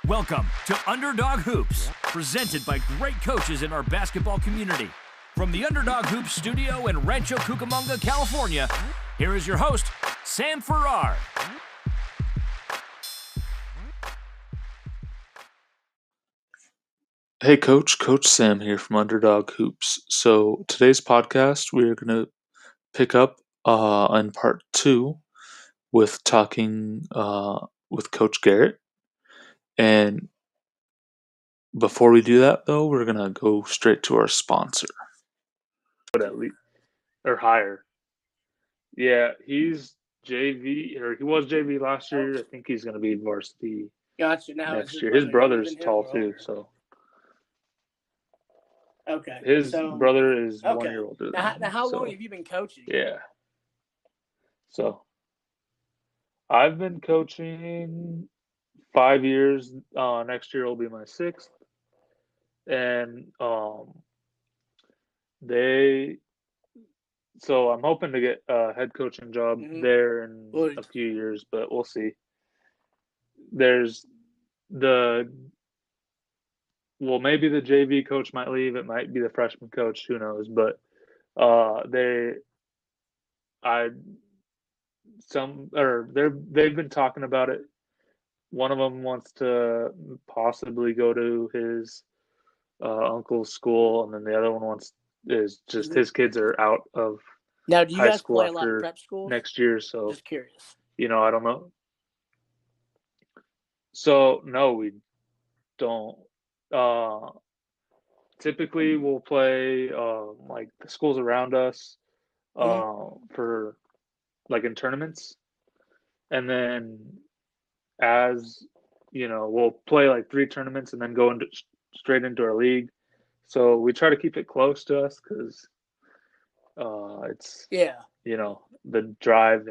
Welcome to Underdog Hoops, presented by great coaches in our basketball community. From the Underdog Hoops studio in Rancho Cucamonga, California, here is your host, Sam Farrar. Hey Coach Sam here from Underdog Hoops. So today's podcast, we are going to pick up on part 2 with talking with Coach Garrett. And before we do that, though, we're going to go straight to our sponsor. At least, or higher. Yeah, he's JV, or he was JV last year. I think he's going to be varsity Gotcha. Now next year. His brother's tall too, so. Okay. His brother is 1 year older than him. Now, how long have you been coaching? Yeah. So, I've been coaching 5 years. Next year will be my 6th. And so I'm hoping to get a head coaching job there in a few years, but we'll see. Maybe the JV coach might leave. It might be the freshman coach. Who knows? But they've been talking about it. One of them wants to possibly go to his uncle's school, and then the other one his kids are out of now. Do you high guys school play a lot of prep schools next year? So just curious. I don't know. So no, we don't. Typically, we'll play like the schools around us for like in tournaments, and then we'll play like 3 tournaments and then go straight into our league. So we try to keep it close to us because it's the drive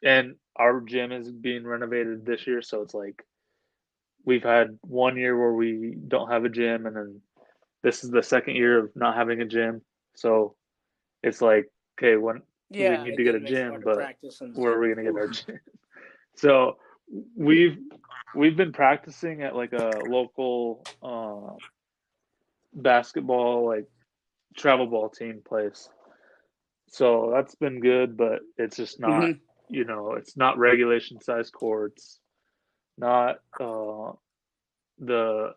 and our gym is being renovated this year, so it's like we've had 1 year where we don't have a gym, and then this is the second year of not having a gym. So it's like, okay, we need to get a gym, but where are we going to get our gym? So we've been practicing at like a local basketball, like travel ball team place. So that's been good, but it's just not, it's not regulation size courts, not the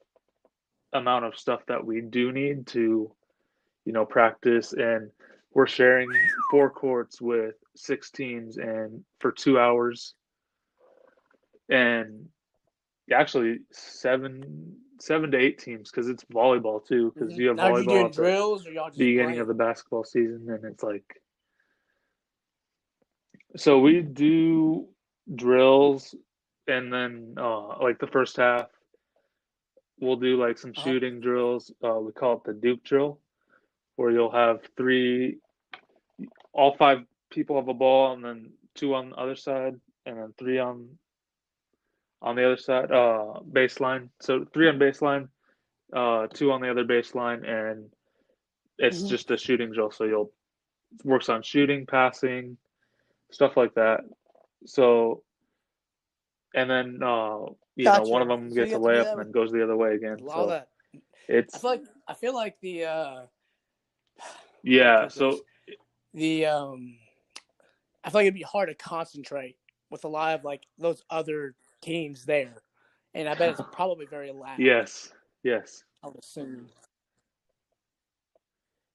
amount of stuff that we do need to, practice. And we're sharing 4 courts with 6 teams and for 2 hours. And actually 7 to 8 teams because it's volleyball too. Because you have volleyball at drills, or y'all just beginning of the basketball season, and it's like. So we do drills, and then like the first half, we'll do like some shooting drills. We call it the Duke drill, where you'll have all 5 people have a ball, and then 2 on the other side, and then 3 on the other side, baseline. So 3 on baseline, 2 on the other baseline, and it's just a shooting drill. So works on shooting, passing, stuff like that. So, and then one of them gets a layup and then goes the other way again. All that. I feel like the I feel like it'd be hard to concentrate with a lot of like those other teams there, and I bet it's probably very loud. Yes. I would assume.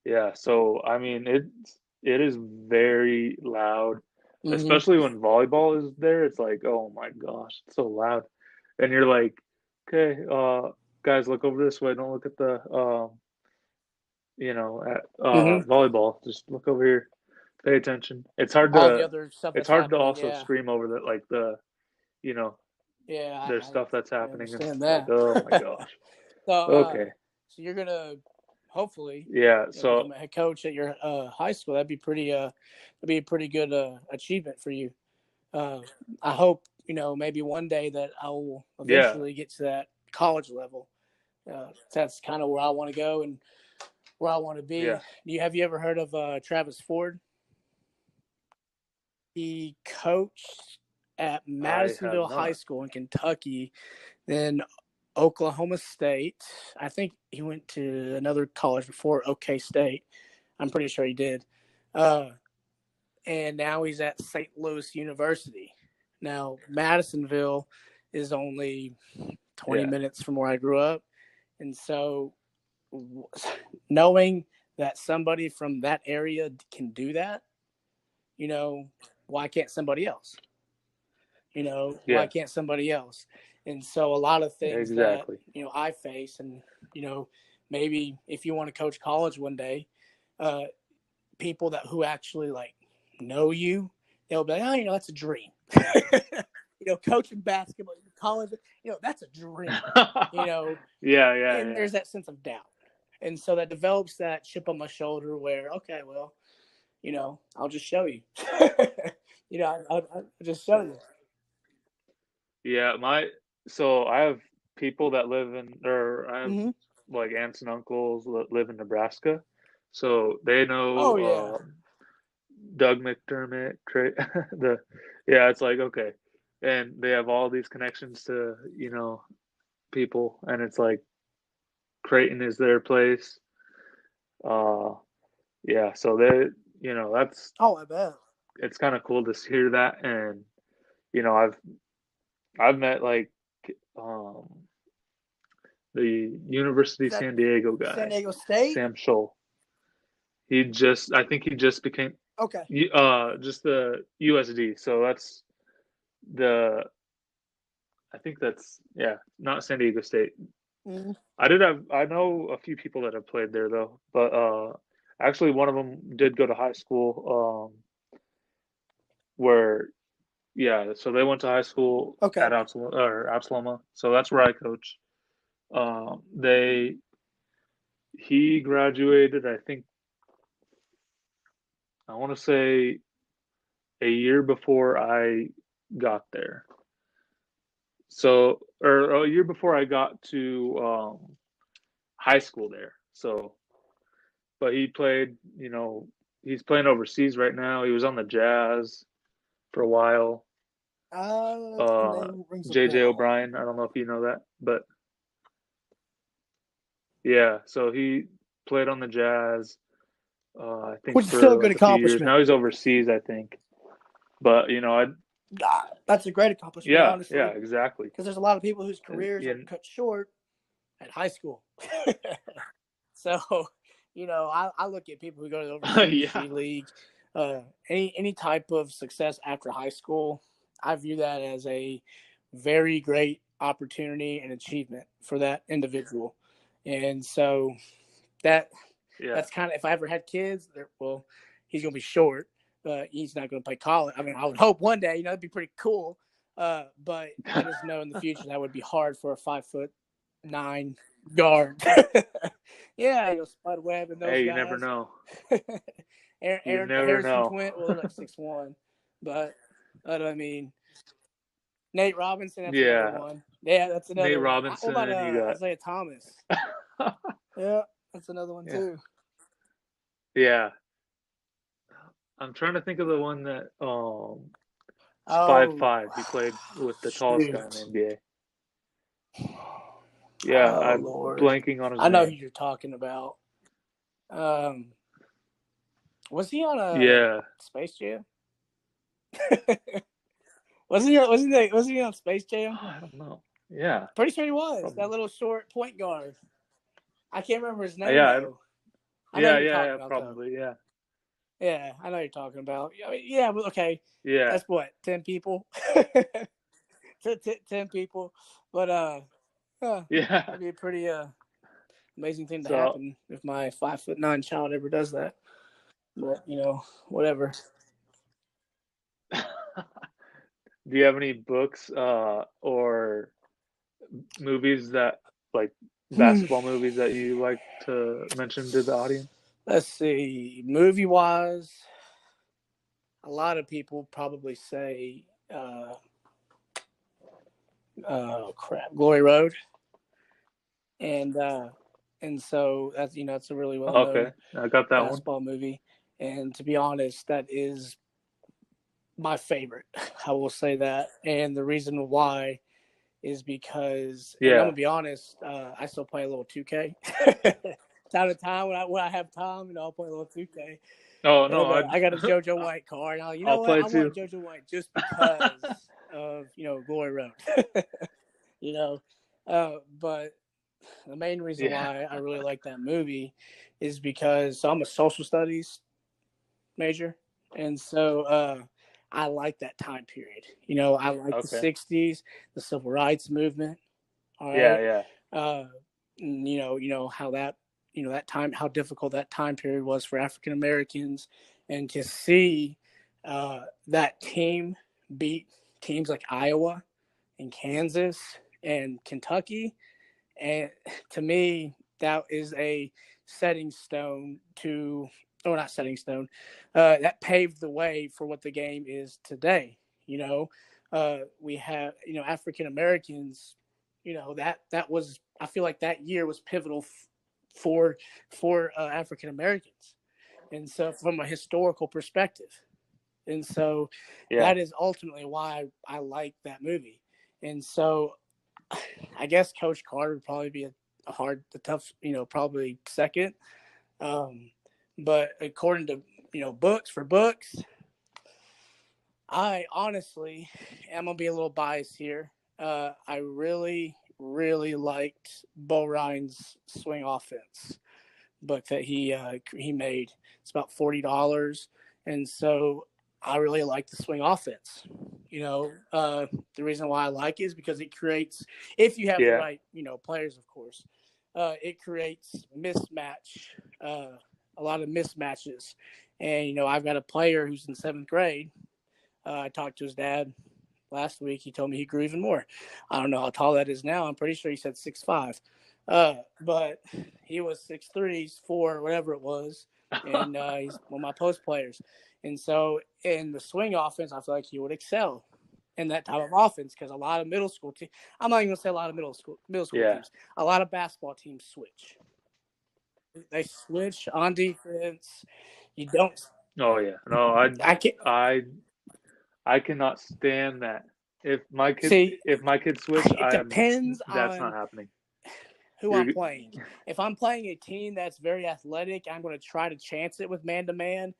Yeah. So I mean, it is very loud, especially when volleyball is there. It's like, oh my gosh, it's so loud, and you're like, okay, guys, look over this way. Don't look at the volleyball. Just look over here. Pay attention. It's hard to also scream over that, like there's stuff that's happening. And that. Like, oh my gosh. So, okay. So you're gonna hopefully become a head coach at your high school. That'd be a pretty good achievement for you. I hope maybe one day that I will eventually get to that college level. That's kind of where I want to go and where I want to be. Yeah. Have you ever heard of Travis Ford? He coached at Madisonville High School in Kentucky, then Oklahoma State. I think he went to another college before OK State. I'm pretty sure he did. And now he's at St. Louis University. Now, Madisonville is only 20 minutes from where I grew up. And so knowing that somebody from that area can do that, why can't somebody else? Why can't somebody else? And so a lot of things that, I face, and, maybe if you want to coach college one day, people who actually know you, they'll be like, that's a dream. Coaching basketball in college, that's a dream. And there's that sense of doubt. And so that develops that chip on my shoulder where, okay, well, I'll just show you. I'll just show you. Yeah, so I have people that live I have like aunts and uncles that live in Nebraska. So they know Doug McDermott, it's like, okay. And they have all these connections to, people, and it's like Creighton is their place. So they, that's, I bet. It's kind of cool to hear that. And, I've met the University of San Diego guy. San Diego State? Sam Scholl. I think he just became just the USD. So that's I think that's not San Diego State. Mm-hmm. I know a few people that have played there though, but actually one of them did go to high school where so they went to high school at Absaloma. So that's where I coach. He graduated, I think, I want to say a year before I got there. So, or a year before I got to high school there. So, but he played, he's playing overseas right now. He was on the Jazz for a while. JJ O'Brien, I don't know if you know that, but so he played on the Jazz. I think which is still a good accomplishment. Now he's overseas, I think. But that's a great accomplishment. Honestly. Yeah, exactly. Because there's a lot of people whose careers are cut short at high school. So, I look at people who go to the overseas league, any type of success after high school. I view that as a very great opportunity and achievement for that individual. And so that's kind of, if I ever had kids, he's going to be short, but he's not going to play college. I mean, I would hope one day, it'd be pretty cool. But I just know in the future that would be hard for a 5'9" guard. Spider web and those guys. You never know. Aaron Harrison Twint, they're like 6'1", but I mean, Nate Robinson, that's another one. Yeah, that's another Nate one. Robinson, what about you got Isaiah Thomas? Yeah, that's another one too. Yeah. I'm trying to think of the one that 5'5". He played with the tallest guy in the NBA. Yeah, I'm blanking on his name. I know who you're talking about. Was he on a Space Jam? Wasn't he on Space Jam? I don't know. Yeah. Pretty sure he was. Probably. That little short point guard. I can't remember his name. Probably. Yeah. Yeah, I know you're talking about. Okay. Yeah. That's what, 10 people? 10 people. But that'd be a pretty amazing thing to happen if my 5'9" child ever does that. But whatever. Do you have any books or movies that basketball movies that you like to mention to the audience? Let's see. Movie wise, a lot of people probably say Glory Road. And so that's it's a really well known I got that basketball movie. And to be honest, that is my favorite. I will say that, and the reason why is because, and I'm gonna be honest, I still play a little 2K. Time to time when I have time, I'll play a little 2K. Oh no, and, I got a JoJo White card. Now, I'll play I too. want JoJo White just because of Glory Road. But the main reason why I really like that movie is because I'm a social studies major, and so I like that time period. I like the 60s, the civil rights movement. All right. Yeah. How that that time, how difficult that time period was for African Americans, and to see that team beat teams like Iowa and Kansas and Kentucky, and to me that is a setting stone to, or not setting stone, that paved the way for what the game is today. We have African Americans. That was, I feel like that year was pivotal for African Americans, and so from a historical perspective, and so that is ultimately why I like that movie. And so I guess Coach Carter would probably be a tough, probably second. But according to books, I honestly am gonna be a little biased here. I really, really liked Bo Ryan's Swing Offense book that he made. It's about $40, and so I really like the Swing Offense. The reason why I like it is because it creates, if you have the right players, of course, it creates mismatch, a lot of mismatches. And I've got a player who's in 7th grade. I talked to his dad last week. He told me he grew even more. I don't know how tall that is now. I'm pretty sure he said 6'5". But he was 6'3", 4", whatever it was. And he's one of my post players. And so in the swing offense, I feel like he would excel in that type of offense, because a lot of middle school teams, I'm not even going to say a lot of middle school teams, a lot of basketball teams switch. They switch on defense. You don't. Oh yeah, no, I cannot stand that. If my kids switch, it depends that's on not happening. Who I'm playing. If I'm playing a team that's very athletic, I'm going to try to chance it with man-to-man.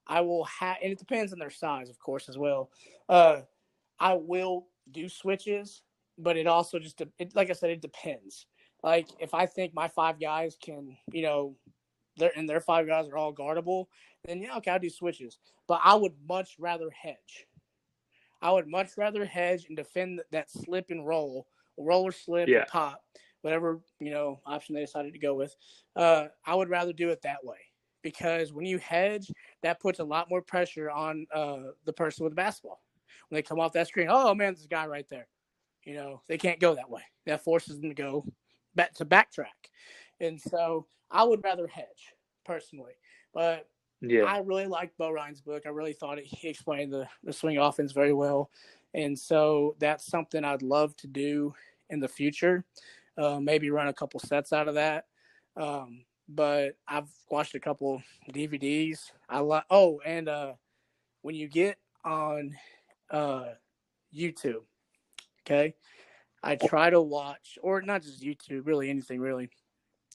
I will have, and it depends on their size, of course, as well. I will do switches, but it also just, like I said, it depends. Like if I think my 5 guys can, their 5 guys are all guardable, then okay, I'll do switches. But I would much rather hedge. I would much rather hedge and defend that slip and roll or slip or pop, whatever option they decided to go with. I would rather do it that way, because when you hedge, that puts a lot more pressure on the person with the basketball. When they come off that screen, oh man, this guy right there. They can't go that way. That forces them to go back to backtrack, and so I would rather hedge personally. But I really liked Bo Ryan's book. I really thought he explained the swing offense very well. And so that's something I'd love to do in the future. Maybe run a couple sets out of that. But I've watched a couple DVDs. When you get on YouTube, okay, I try to watch, or not just YouTube, really anything really.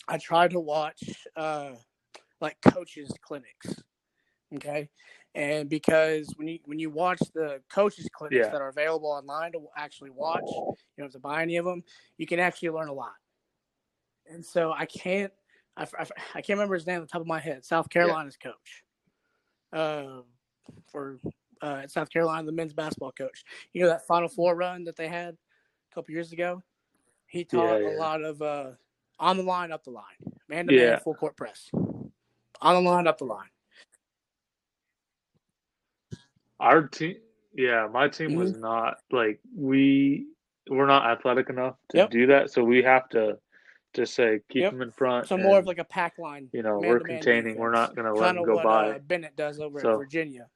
I try to watch like coaches clinics, okay, and because when you watch the coaches clinics that are available online to actually watch, you don't have to buy any of them, you can actually learn a lot. And so I can't remember his name on the top of my head. South Carolina's coach, for South Carolina, the men's basketball coach. That Final Four run that they had a couple years ago. He taught a lot of on the line, up the line, man-to-man, full court press. On the line, up the line. Our team, my team was not like we're not athletic enough to do that, so we have to just say keep them in front. So more of like a pack line. We're containing. Defense. We're not going to let them go by. What Bennett does over at Virginia.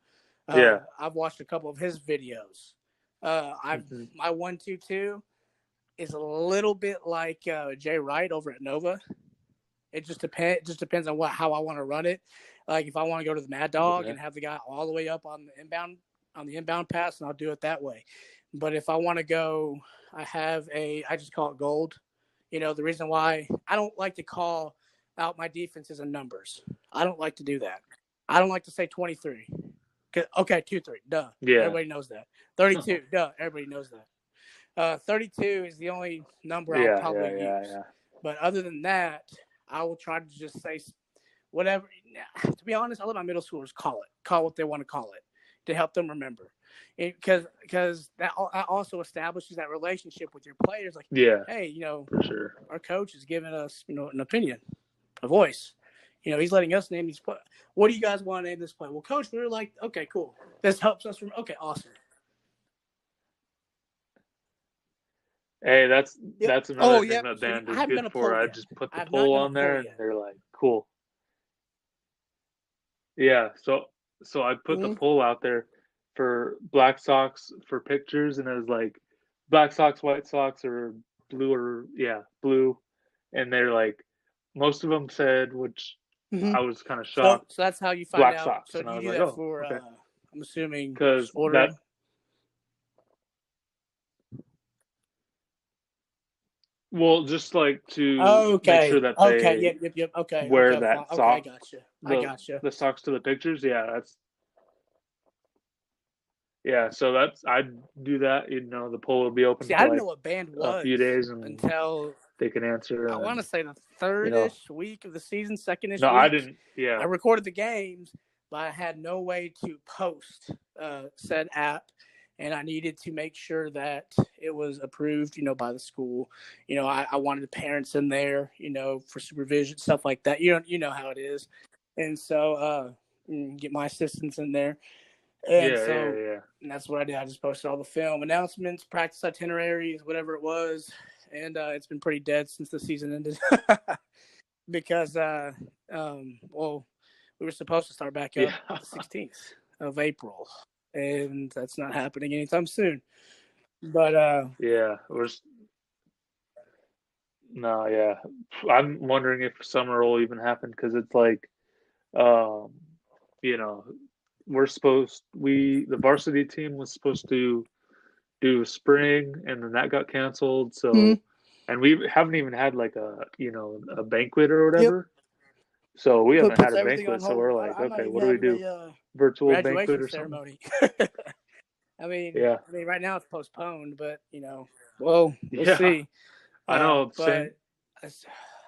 I've watched a couple of his videos. My 1-2-2 is a little bit like Jay Wright over at Nova. It just depends on how I want to run it. Like if I want to go to the Mad Dog and have the guy all the way up on the inbound on the inbound pass, and I'll do it that way. But if I want to go, I just call it gold. The reason why I don't like to call out my defenses in numbers. I don't like to do that. I don't like to say 23. Okay, 2-3, duh. Yeah. Everybody knows that. 32, duh. Everybody knows that. 32 is the only number I'll probably use. Yeah. But other than that, I will try to just say whatever. To be honest, I let my middle schoolers call what they want to call it to help them remember. Because that also establishes that relationship with your players. Like, hey, for sure, our coach is giving us, an opinion, a voice. He's letting us name these plays. What do you guys want to name this play? Well, coach, we were like, okay, cool. This helps us from. Okay, awesome. Hey, that's another thing that band is good for. I just put the poll on there, and they're like, cool. Yeah, so I put the poll out there for Black Sox for pictures, and it was like Black Sox, White Sox, or blue, and they're like, most of them said, which I was kind of shocked. So that's how you find Black out. Sox, So and I was you do like, that for, okay. I'm assuming, because ordering. Well, just like to make sure that they yep, okay, wear okay, that sock. Okay, I gotcha. The socks to the pictures, so I do that. The poll will be open for I didn't know what band was a few days until they can answer. I want to say the third-ish week of the season, second-ish week. I didn't. Yeah, I recorded the games, but I had no way to post said app. And I needed to make sure that it was approved, by the school. I wanted the parents in there, for supervision, stuff like that. You know how it is. And so get my assistants in there. And and that's what I did. I just posted all the film announcements, practice itineraries, whatever it was. And it's been pretty dead since the season ended. Because, we were supposed to start back up the 16th of April. And that's not happening anytime soon. But I'm wondering if summer will even happen, because it's like, the varsity team was supposed to do spring, and then that got canceled. So, and we haven't even had like a banquet or whatever. So we haven't had a banquet. So we're like, okay, what do we do? Virtual banquet or ceremony. I mean, right now it's postponed, but we'll see. I know, but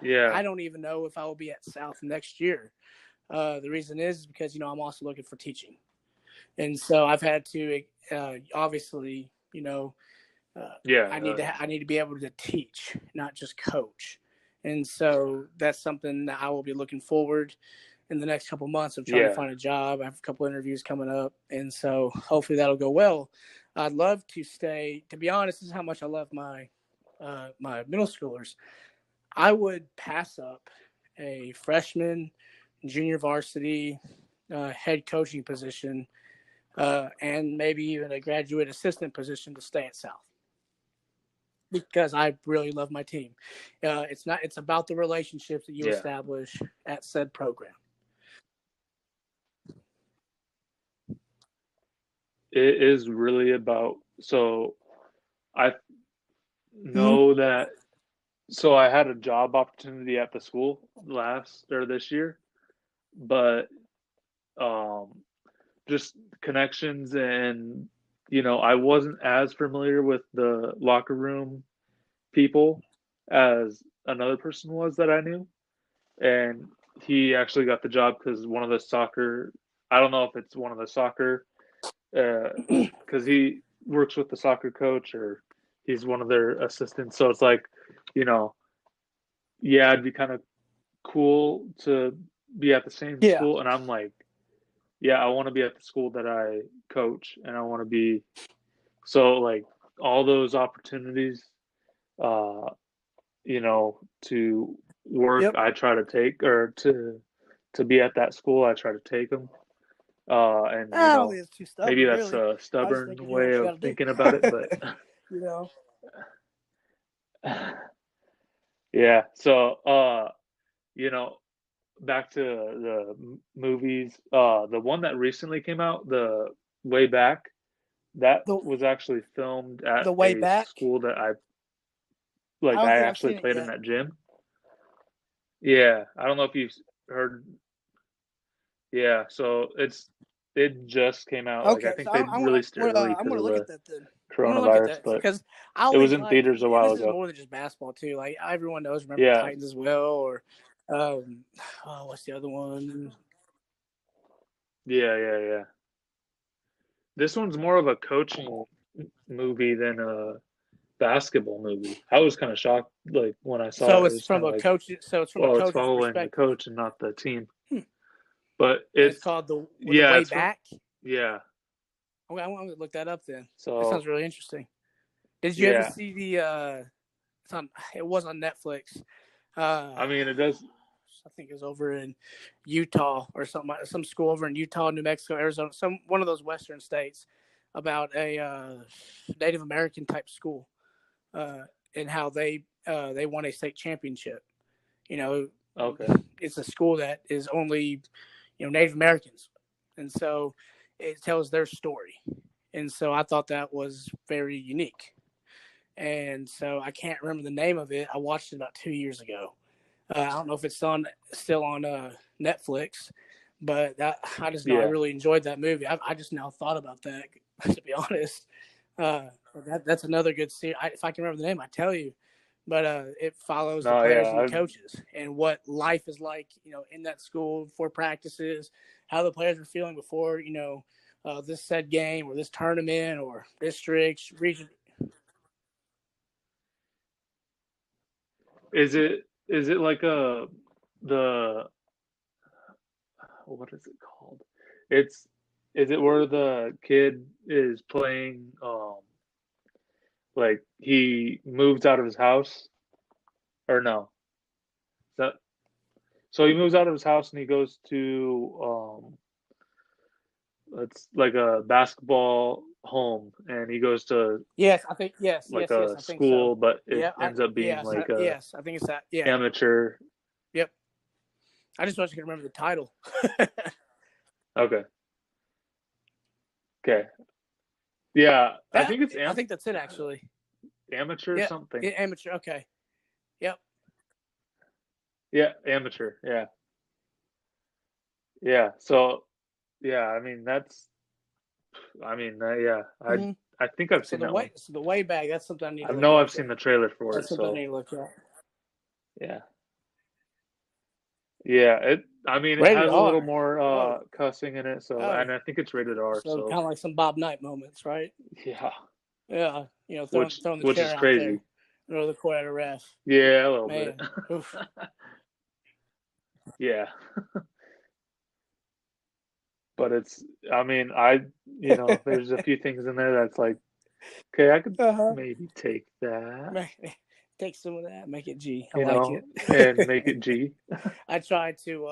I don't even know if I will be at South next year. The reason is because I'm also looking for teaching, and so I've had to obviously I need to be able to teach, not just coach, and so that's something that I will be looking forward in the next couple of months of trying to find a job. I have a couple interviews coming up, and so hopefully that'll go well. I'd love to stay. To be honest, this is how much I love my middle schoolers. I would pass up a freshman, junior varsity, head coaching position, and maybe even a graduate assistant position to stay at South, because I really love my team. It's about the relationships that you establish at said program. It is really about, so I know that, so I had a job opportunity at the school this year, but just connections, and I wasn't as familiar with the locker room people as another person was that I knew, and he actually got the job because one of the soccer, I don't know if it's one of the soccer, because he works with the soccer coach, or he's one of their assistants. So it's like, it'd be kind of cool to be at the same school. And I'm like, I want to be at the school that I coach, and I want to be, so like all those opportunities, to work, I try to take, or to be at that school, I try to take them. And maybe that's a stubborn way of thinking about it, but So back to the movies. The one that recently came out, the way back, that was actually filmed at The Way a Back? school that I I don't I think I've actually seen it played in yet. that gym. Yeah, I don't know if you've heard. Yeah, so it just came out. Like I Okay, so think they released it early I'm because gonna of look the at that then. I'm gonna look at coronavirus, that but because I it was always in theaters a and while this is ago. more than just basketball too. Like everyone knows, remember Yeah, Titans as well, or what's the other one? yeah. This one's more of a coaching movie than a basketball movie. I was kind of shocked, like when I saw So it. It it's was kind from of a like, coach. So it's from a well, it's coach's following the perspective, coach and not the team. hmm. But And it's it's called the yeah, Way it's from Back. yeah. Okay, I'm gonna look that up then. That sounds So really interesting. Did you ever yeah, see the? It was on Netflix. I mean it does. I think it was over in Utah or something, some school over in Utah, New Mexico, Arizona, one of those western states, about a Native American type school, and how they won a state championship. You know, Okay. it's a school that is only Native Americans, and so it tells their story, and so I thought that was very unique. And so I can't remember the name of it. I watched it about 2 years ago. I don't know if it's still on Netflix, but I just know I Yeah. really enjoyed that movie. I just now thought about that, to be honest. That's another good series. If I can remember the name, I tell you. But it follows the No, players yeah. and the coaches and what life is like, in that school before practices, how the players were feeling before, this said game or this tournament or district region. Is it like the what is it called? It's is it where the kid is playing like he moves out of his house or no? Is that so he moves out of his house and he goes to it's like a basketball home and he goes to Yes, I think yes, like a I think so. school but it Yeah, ends up being like a I think it's that. Yeah, amateur. yep. I just wish I could remember the title. Okay. Okay. Yeah, I think it's I think that's it actually. amateur Yeah, something. amateur. Okay. Yep. Yeah, amateur. Yeah. Yeah. So, yeah, I mean yeah. Mm-hmm. I think I've seen that one. So the Way Back. That's something I need I to look know at. I've seen the trailer for That's it, something I so need to look at. yeah. Yeah, I mean it Rated has a little R. more cussing in it, so Oh, and I think it's rated R, so so kind of like some Bob Knight moments, right? yeah. Yeah, throwing the Which is chair out crazy. there, throw the court at a ref. Yeah, a little Man, bit. oof. Yeah. But it's I mean, there's a few things in there that's like, okay, I could maybe take that. Take some of that, make it G. I You like know, it. and make it G. I tried to,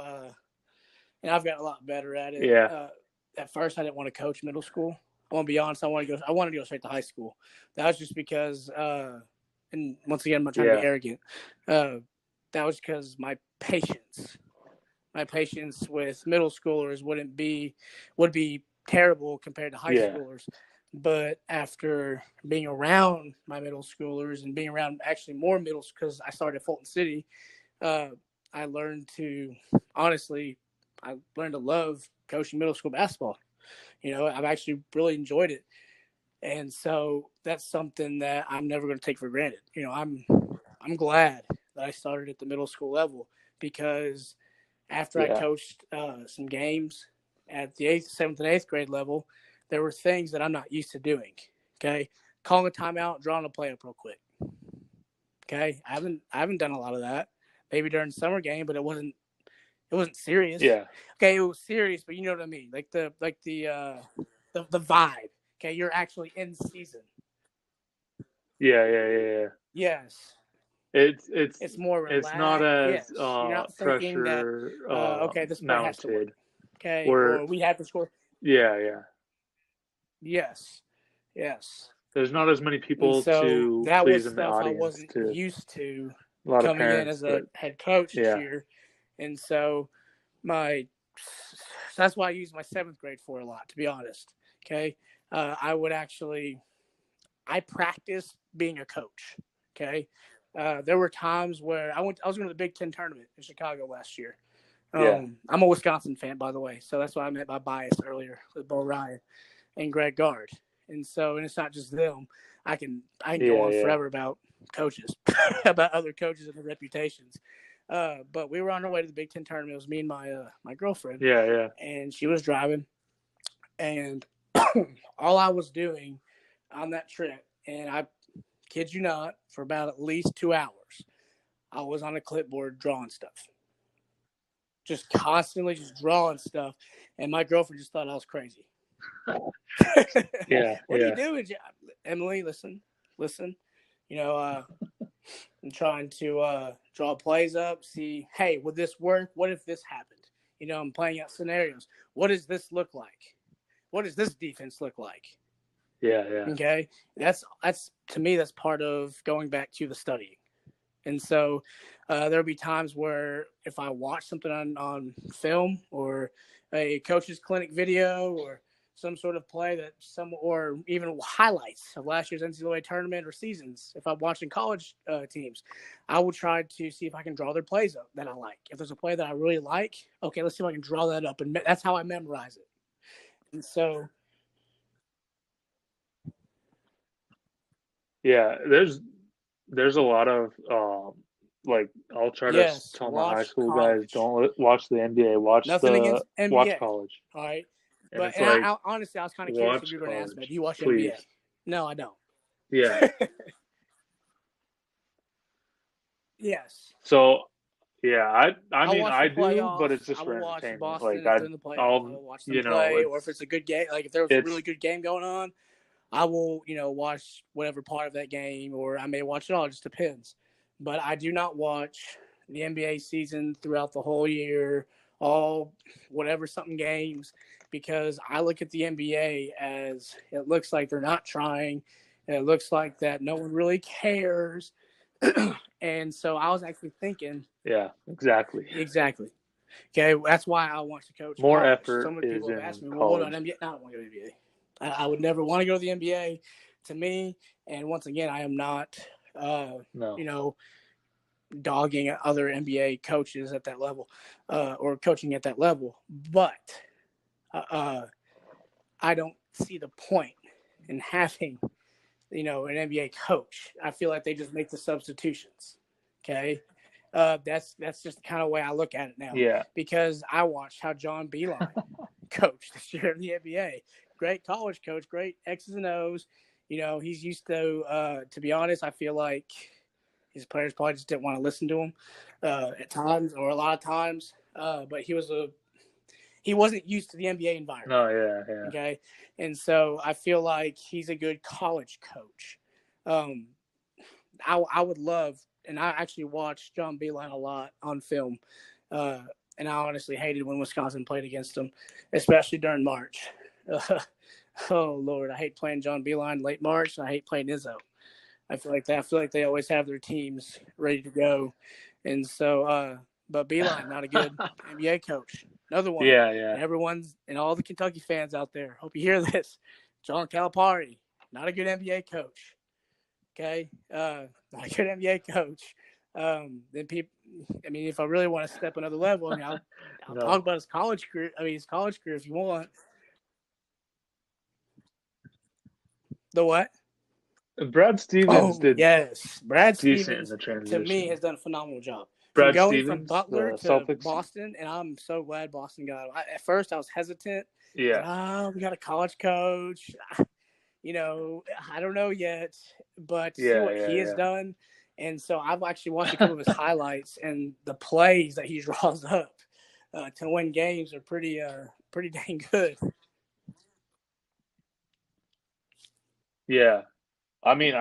and I've got a lot better at it. Yeah. At first, I didn't want to coach middle school. I want to be honest. I wanted to go straight to high school. That was just because, and once again, I'm not trying to be arrogant. That was because my patience with middle schoolers would be terrible compared to high schoolers. But after being around my middle schoolers and being around actually more middle, because I started at Fulton City, I learned to love coaching middle school basketball. I've actually really enjoyed it. And so that's something that I'm never going to take for granted. I'm glad that I started at the middle school level because after I coached some games at the 8th, 7th, and 8th grade level, there were things that I'm not used to doing. Okay. Calling a timeout, drawing a play up real quick. Okay. I haven't done a lot of that. Maybe during summer game, but it wasn't serious. Yeah. Okay, it was serious, but you know what I mean? Like the vibe. Okay, you're actually in season. Yeah. Yes. It's more relaxed. It's not as You're not thinking pressure that okay, this play has to work. mounted. Okay, or we have to score. Yeah. Yes. There's not as many people to that please was in the stuff audience. I wasn't used to a lot coming of parents, in as a head coach here, and so that's why I use my 7th grade for a lot. To be honest, okay, I practiced being a coach. Okay. There were times where I was going to the Big Ten tournament in Chicago last year. I'm a Wisconsin fan, by the way, so that's what I meant by bias earlier with Bo Ryan and Greg Gard. And it's not just them. I can go on forever about coaches, about other coaches and their reputations. But we were on our way to the Big Ten tournament. It was me and my girlfriend. Yeah. And she was driving, and all I was doing on that trip, and I kid you not, for about at least 2 hours, I was on a clipboard drawing stuff. Just constantly just drawing stuff. And my girlfriend just thought I was crazy. Yeah. What are you doing? Emily, listen. I'm trying to draw plays up, see, hey, would this work? What if this happened? I'm playing out scenarios. What does this look like? What does this defense look like? Yeah. Okay. That's to me, that's part of going back to the studying. And so there'll be times where if I watch something on film or a coach's clinic video or some sort of play or even highlights of last year's NCAA tournament or seasons, if I'm watching college teams, I will try to see if I can draw their plays up that I like. If there's a play that I really like, okay, let's see if I can draw that up. And that's how I memorize it. And so. Yeah, there's a lot of I'll try to tell my high school guys, don't watch the NBA, watch college. All right, and but honestly, I was kind of curious if you were going to ask me, do you watch NBA? No, I don't. Yeah. Yes. So yeah, I mean I do, playoffs, but it's just I for will watch entertainment. Boston I'll watch them play, or if it's a good game, like if there was a really good game going on, I will, watch whatever part of that game, or I may watch it all. It just depends. But I do not watch the NBA season throughout the whole year, all something games, because I look at the NBA as it looks like they're not trying, and it looks like that no one really cares. And so I was actually thinking. Yeah, exactly. Okay, that's why I want to coach. More college. effort. So many people is have asked me, college. "Well, what about NBA?" No, I don't want to go to the NBA. I would never want to go to the NBA. To me, and once again, I am not, dogging other NBA coaches at that level, or coaching at that level. But I don't see the point in having, an NBA coach. I feel like they just make the substitutions. Okay. That's just the kind of way I look at it now. Yeah. Because I watched how John Beilein coached this year in the NBA. Great college coach, great X's and O's. He's used to be honest, I feel like his players probably just didn't want to listen to him at times, or a lot of times. But he wasn't used to the NBA environment. No, yeah. Okay. And so I feel like he's a good college coach. I would love, and I actually watched John Beilein a lot on film. And I honestly hated when Wisconsin played against him, especially during March. Oh Lord, I hate playing John Beilein late March, and I hate playing Izzo. I feel like they always have their teams ready to go, and so. But Beilein, not a good NBA coach. Another one. Yeah. And everyone's and all the Kentucky fans out there, hope you hear this. John Calipari, not a good NBA coach. Okay, not a good NBA coach. Then people. I mean, if I really want to step another level, I'll talk about his college career. His college career if you want. The what? Brad Stevens did. Yes, Brad Stevens in the transition. To me has done a phenomenal job. Brad going Stevens, from Butler to Celtics. Boston, and I'm so glad Boston got him. At first, I was hesitant. Yeah. We got a college coach. I don't know yet, but see what he has done. And so I've actually watched a couple of his highlights, and the plays that he draws up to win games are pretty dang good. Yeah. I mean,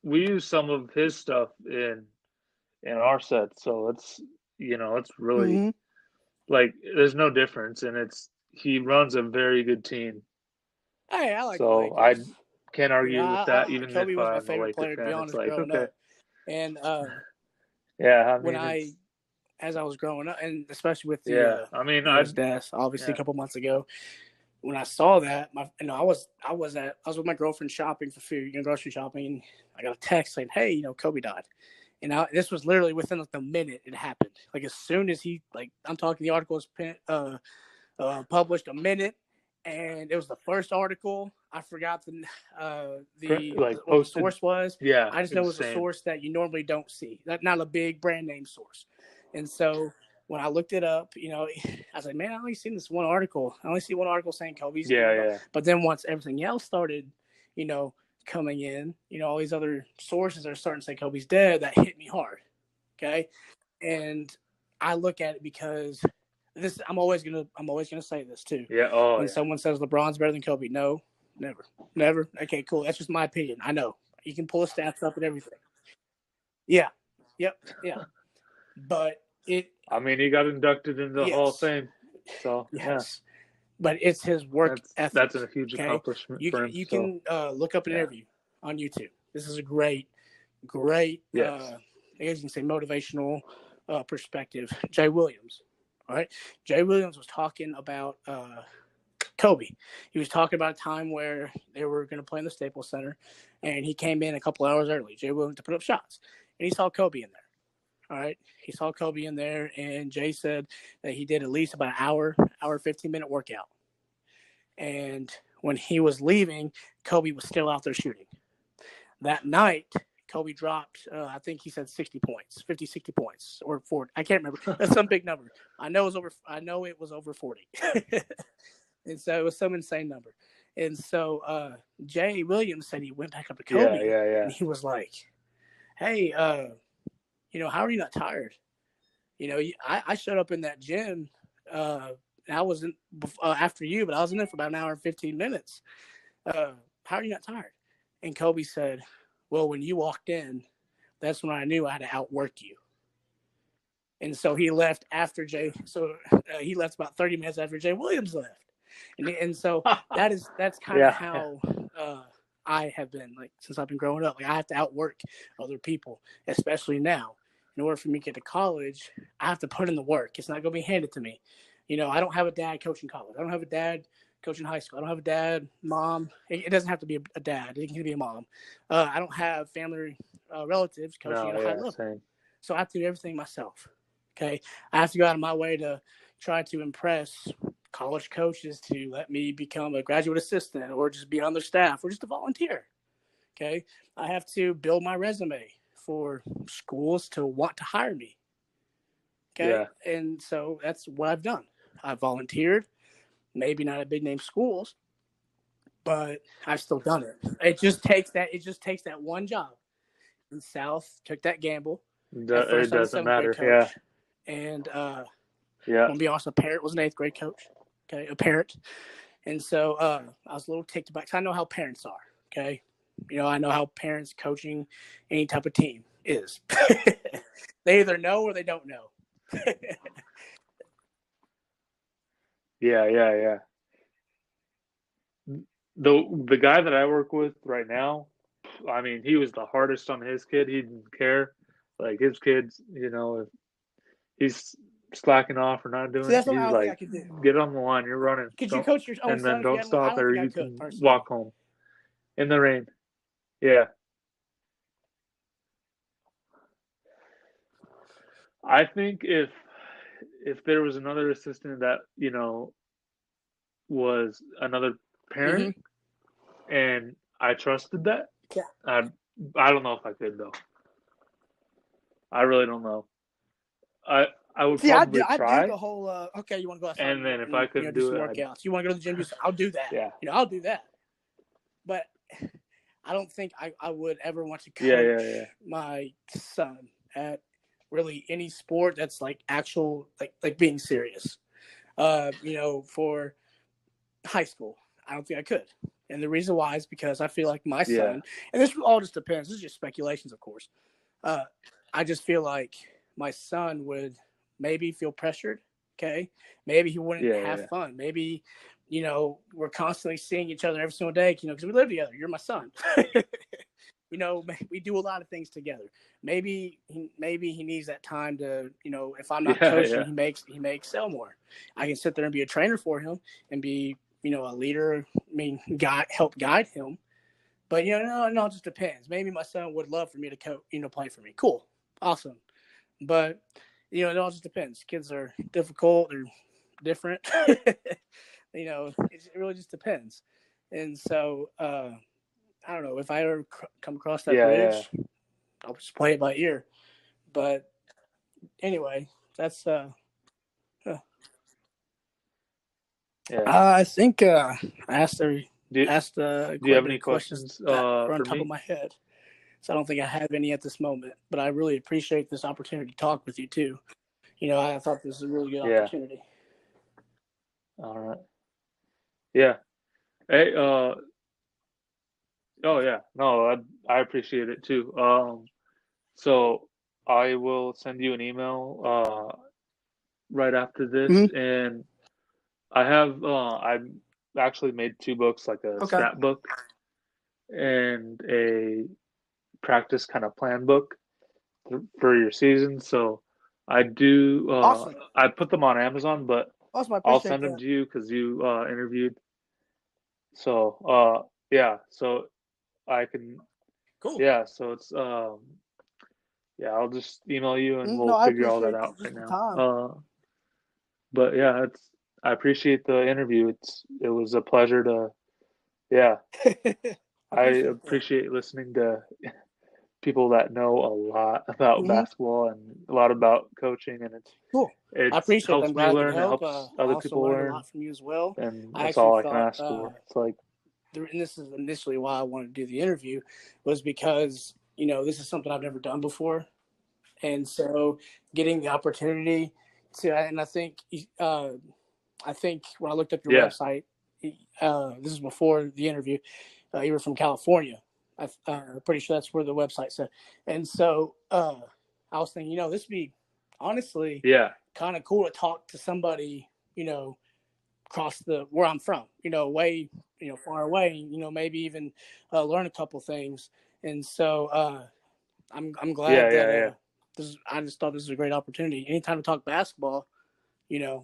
we use some of his stuff in our set, so it's really like there's no difference, and he runs a very good team. Hey, I like. So I can't argue with that. Even Kobe if was my I'm a favorite Laker player, fan, to be honest, it's like growing okay. up. And yeah, as I was growing up, and especially with the I mean, death, obviously a couple months ago, when I saw that, I was with my girlfriend shopping for food, grocery shopping, and I got a text saying, "Hey, Kobe died." And this was literally within like the minute it happened. Like as soon as I'm talking, the article was published a minute, and it was the first article. I forgot what the source was. Yeah, I just know it was a source that you normally don't see. Not a big brand name source. And so when I looked it up, I was like, man, I only seen this one article. I only see one article saying Kobe's dead. Yeah. But then once everything else started, coming in, all these other sources are starting to say Kobe's dead, that hit me hard. Okay. And I look at it because I'm always gonna say this too. Yeah. When someone says LeBron's better than Kobe, no, never. Okay, cool. That's just my opinion. I know you can pull the stats up and everything. Yeah. Yep. Yeah. But he got inducted into the Hall of Fame. So yes. But it's his work ethic. That's a huge accomplishment for him. You can look up an interview on YouTube. This is a great, I guess you can say motivational perspective. Jay Williams. All right. Jay Williams was talking about Kobe. He was talking about a time where they were going to play in the Staples Center, and he came in a couple hours early, Jay Williams, to put up shots. And he saw Kobe in there. All right. He saw Kobe in there, and Jay said that he did at least about an hour, 15-minute workout. And when he was leaving, Kobe was still out there shooting. That night, Kobe dropped, I think he said 60 points, or 40. I can't remember. That's some big number. I know it was over 40. And so it was some insane number. And so Jay Williams said he went back up to Kobe. Yeah. And he was like, hey, how are you not tired? I showed up in that gym. I wasn't after you, but I was in there for about an hour and 15 minutes. How are you not tired? And Kobe said, well, when you walked in, that's when I knew I had to outwork you. And so he left after Jay. So he left about 30 minutes after Jay Williams left. And so that's kind of how I have been, like, since I've been growing up. Like, I have to outwork other people, especially now. In order for me to get to college, I have to put in the work. It's not going to be handed to me. I don't have a dad coaching college. I don't have a dad coaching high school. I don't have a dad, mom. It doesn't have to be a dad. It can be a mom. I don't have family relatives coaching at a high level. Same. So I have to do everything myself. Okay. I have to go out of my way to try to impress college coaches to let me become a graduate assistant or just be on their staff or just a volunteer. Okay. I have to build my resume for schools to want to hire me. Okay. Yeah. And so that's what I've done. I've volunteered, maybe not at big name schools, but I've still done it. It just takes that one job. In South, took that gamble. It doesn't matter. Yeah. And I'm gonna be honest, a parent was an 8th grade coach. Okay, a parent. And so I was a little ticked back. I know how parents are. Okay. I know how parents coaching any type of team is. They either know or they don't know. Yeah. The guy that I work with right now, he was the hardest on his kid. He didn't care. Like, his kids, if he's slacking off or not doing it, he's like, get on the line, you're running. Could you coach your own and then don't stop or you can personally walk home in the rain. Yeah. I think if there was another assistant that, was another parent, and I trusted that, I don't know if I could, though. I really don't know. I would probably try. I do the whole, okay, you want to go outside and then if I couldn't do some workouts. You want to go to the gym? I'll do that. Yeah. I'll do that. But I don't think I would ever want to coach my son at really any sport that's like actual, like being serious. For high school, I don't think I could. And the reason why is because I feel like my son, and this all just depends. This is just speculations, of course. I just feel like my son would maybe feel pressured. Okay. Maybe he wouldn't have fun. Maybe, we're constantly seeing each other every single day, because we live together. You're my son. We do a lot of things together. Maybe he needs that time to, if I'm not coaching, he may excel more. I can sit there and be a trainer for him and be a leader. I mean, help guide him. But no, it just depends. Maybe my son would love for me to play for me. Cool, awesome. But it all just depends. Kids are difficult. They're different. It really just depends. And so I don't know if I ever come across that bridge. Yeah. I'll just play it by ear. But anyway, that's I think I asked do you have any questions on for top me? Of my head. So I don't think I have any at this moment. But I really appreciate this opportunity to talk with you too. I thought this was a really good opportunity. All right. Yeah. Hey. Oh yeah. No, I appreciate it too. So I will send you an email right after this, and I've actually made 2 books, like a stat book and a practice kind of plan book for your season. So I do. Awesome. I put them on Amazon, but awesome, I'll send them to you because you interviewed. So yeah. So I can. Cool. Yeah. So it's yeah. I'll just email you and we'll figure all that out right now. But yeah, I appreciate the interview. It was a pleasure to. Yeah. I appreciate listening to people that know a lot about basketball and a lot about coaching, and cool. It I appreciate helps it. me learn. It helps other I people learned learn. a lot from you as well. And that's all I can ask for. It's like, and this is initially why I wanted to do the interview, was because this is something I've never done before, and so getting the opportunity to, and I think when I looked up your website, this is before the interview, you were from California. I'm pretty sure that's where the website said. And so I was thinking, this would be honestly kind of cool to talk to somebody, across where I'm from, way, far away, maybe even learn a couple things. And so I'm glad that I just thought this was a great opportunity. Anytime to talk basketball, it'd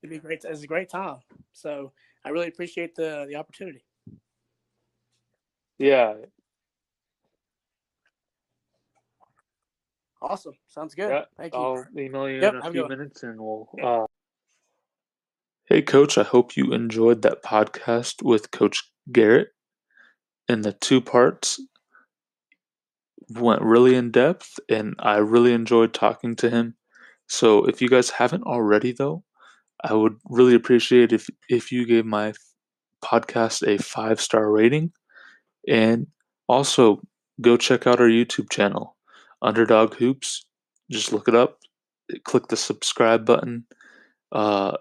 be great. It's a great time. So I really appreciate the opportunity. Yeah. Awesome. Sounds good. Yeah. Thank you. I'll email you in a few minutes and we'll. Hey, Coach, I hope you enjoyed that podcast with Coach Garrett. And the 2 parts went really in depth, and I really enjoyed talking to him. So if you guys haven't already, though, I would really appreciate if you gave my podcast a 5-star rating. And also, go check out our YouTube channel, Underdog Hoops. Just look it up. Click the subscribe button.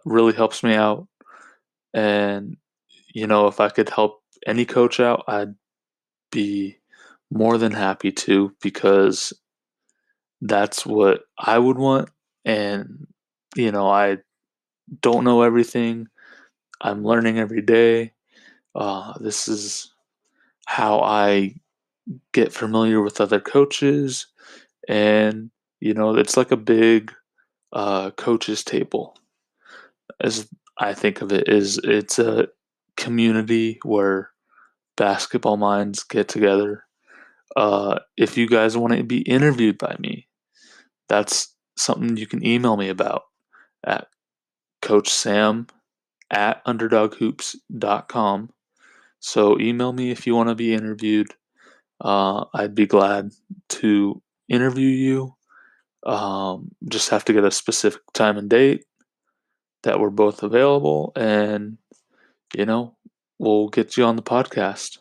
Really helps me out. And, if I could help any coach out, I'd be more than happy to, because that's what I would want. And, I don't know everything. I'm learning every day. This is how I get familiar with other coaches. And, it's like a big coaches table, as I think of it. It's a community where basketball minds get together. If you guys want to be interviewed by me, that's something you can email me about at coachsam@underdoghoops.com. So email me if you want to be interviewed. I'd be glad to interview you. Just have to get a specific time and date that we're both available, and we'll get you on the podcast.